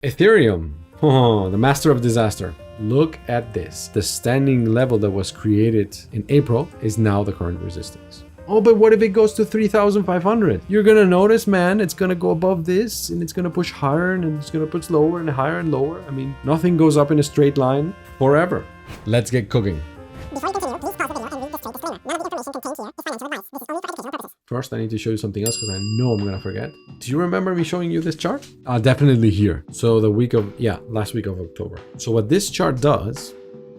Ethereum, the master of disaster. Look at this. The standing level that was created in April is now the current resistance. Oh, but what if it goes to 3,500? You're gonna notice, man, it's gonna go above this and it's gonna push higher and it's gonna push lower and higher and lower. I mean, nothing goes up in a straight line forever. Let's get cooking. Before you continue, please pause the video and read this trade disclaimer. None of the information contained here is financial advice. This is only for educational purposes. First, I need to show you something else because I know I'm gonna forget. Do you remember me showing you this chart? Definitely here. So last week of October. So what this chart does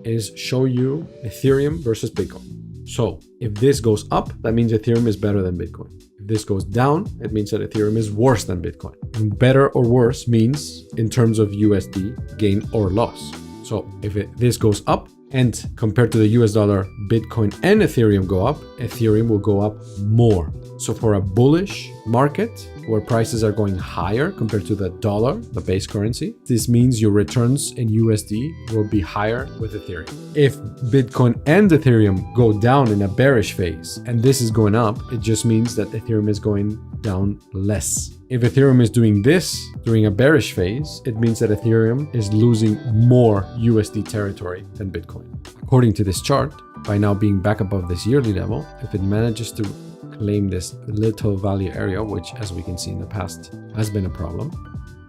is show you Ethereum versus Bitcoin. So if this goes up, that means Ethereum is better than Bitcoin. If this goes down, it means that Ethereum is worse than Bitcoin. And better or worse means in terms of USD gain or loss. So if this goes up, and compared to the US dollar, Bitcoin and Ethereum go up, Ethereum will go up more. So for a bullish market where prices are going higher compared to the dollar, the base currency, this means your returns in USD will be higher with Ethereum. If Bitcoin and Ethereum go down in a bearish phase and this is going up, it just means that Ethereum is going down less. If Ethereum is doing this during a bearish phase, it means that Ethereum is losing more USD territory than Bitcoin. According to this chart, by now being back above this yearly level, if it manages to claim this little value area, which as we can see in the past has been a problem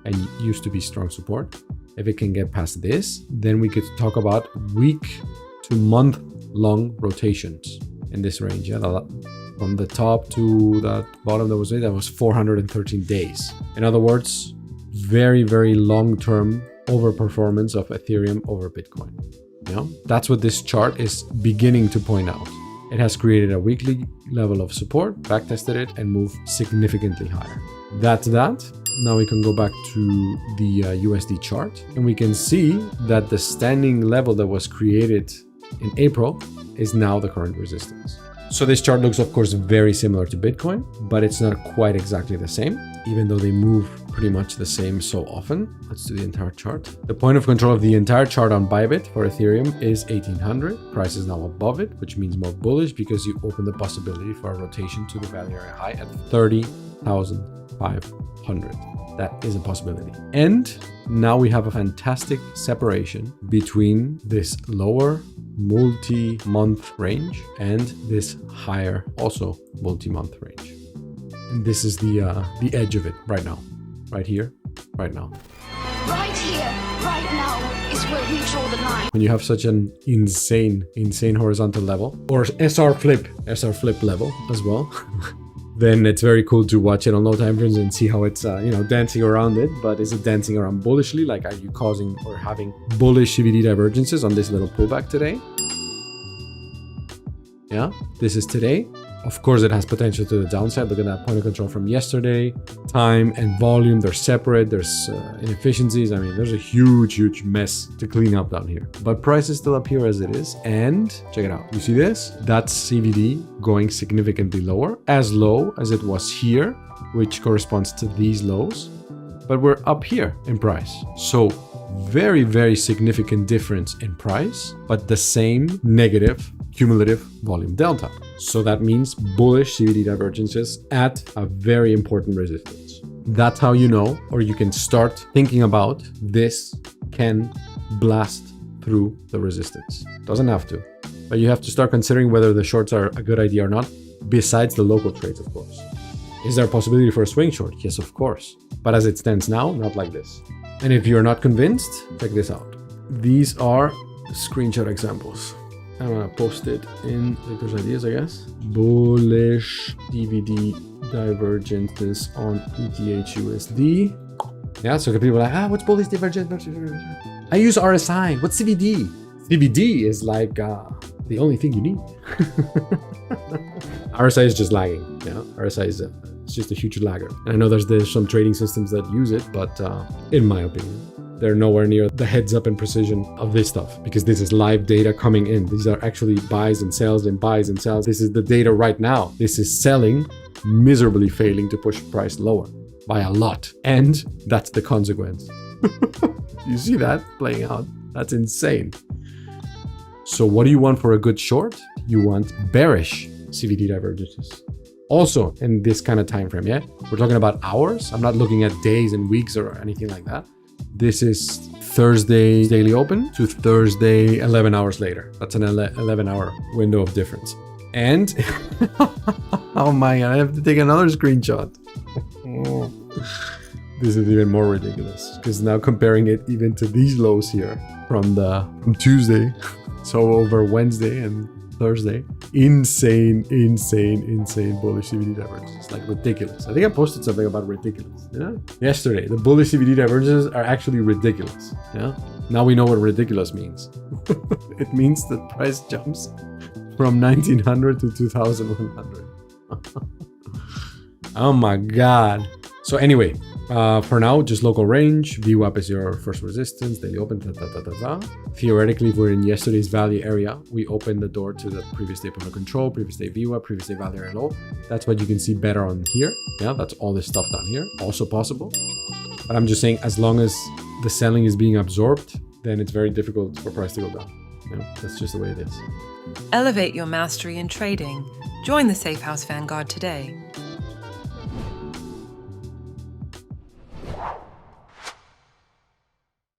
and used to be strong support, if it can get past this, then we could talk about week to month long rotations in this range. From the top to the bottom that was 413 days. In other words, very, very long-term overperformance of Ethereum over Bitcoin. That's what this chart is beginning to point out. It has created a weekly level of support, backtested it, and moved significantly higher. That's that. Now we can go back to the USD chart, and we can see that the standing level that was created in April is now the current resistance. So this chart looks, of course, very similar to Bitcoin, but it's not quite exactly the same, even though they move pretty much the same so often. Let's do the entire chart. The point of control of the entire chart on Bybit for Ethereum is 1800. Price is now above it, which means more bullish because you open the possibility for a rotation to the value area high at 30,500. That is a possibility. And now we have a fantastic separation between this lower multi-month range and this higher also multi-month range. And this is the edge of it right now. Right here, right now. Right here, right now is where we draw the line. When you have such an insane horizontal level, or SR flip level as well, then it's very cool to watch it on low time frames and see how it's dancing around it. But is it dancing around bullishly? Like, are you causing or having bullish CVD divergences on this little pullback today? Yeah, this is today. Of course, it has potential to the downside. Look at that point of control from yesterday. Time and volume, they're separate. There's inefficiencies. I mean, there's a huge mess to clean up down here. But price is still up here as it is. And check it out. You see this? That's CVD going significantly lower, as low as it was here, which corresponds to these lows. But we're up here in price. So very, very significant difference in price, but the same negative cumulative volume delta. So that means bullish CVD divergences at a very important resistance. That's how you know, or you can start thinking about this can blast through the resistance. Doesn't have to, but you have to start considering whether the shorts are a good idea or not, besides the local trades, of course. Is there a possibility for a swing short? Yes, of course. But as it stands now, not like this. And if you're not convinced, check this out. These are screenshot examples. I'm gonna post it in Victor's ideas, I guess. Bullish CVD divergences on ETH USD. Yeah, so people are like, what's bullish divergence? I use RSI. What's CVD? CVD is like the only thing you need. RSI is just lagging. Yeah, RSI is it's just a huge lagger. And I know there's some trading systems that use it, but in my opinion, they're nowhere near the heads up and precision of this stuff, because this is live data coming in. These are actually buys and sells and buys and sells. This is the data right now. This is selling, miserably failing to push price lower by a lot. And that's the consequence. You see that playing out? That's insane. So what do you want for a good short? You want bearish CVD divergences. Also in this kind of time frame, yeah? We're talking about hours. I'm not looking at days and weeks or anything like that. This is Thursday daily open to Thursday 11 hours later. That's an 11-hour window of difference. And oh my god, I have to take another screenshot. This is even more ridiculous because now comparing it even to these lows here from Tuesday, so over Wednesday and Thursday, insane bullish CVD divergences. It's like ridiculous. I think I posted something about ridiculous. Yeah, yesterday the bullish CVD divergences are actually ridiculous. Yeah, now we know what ridiculous means. It means that price jumps from 1900 to 2100. Oh my god. So anyway, for now, just local range. VWAP is your first resistance. Daily open. Theoretically, if we're in yesterday's value area, we open the door to the previous day point of control, previous day VWAP, previous day value area low. That's what you can see better on here. Yeah, that's all this stuff down here. Also possible. But I'm just saying, as long as the selling is being absorbed, then it's very difficult for price to go down. Yeah, that's just the way it is. Elevate your mastery in trading. Join the Safehouse Vanguard today.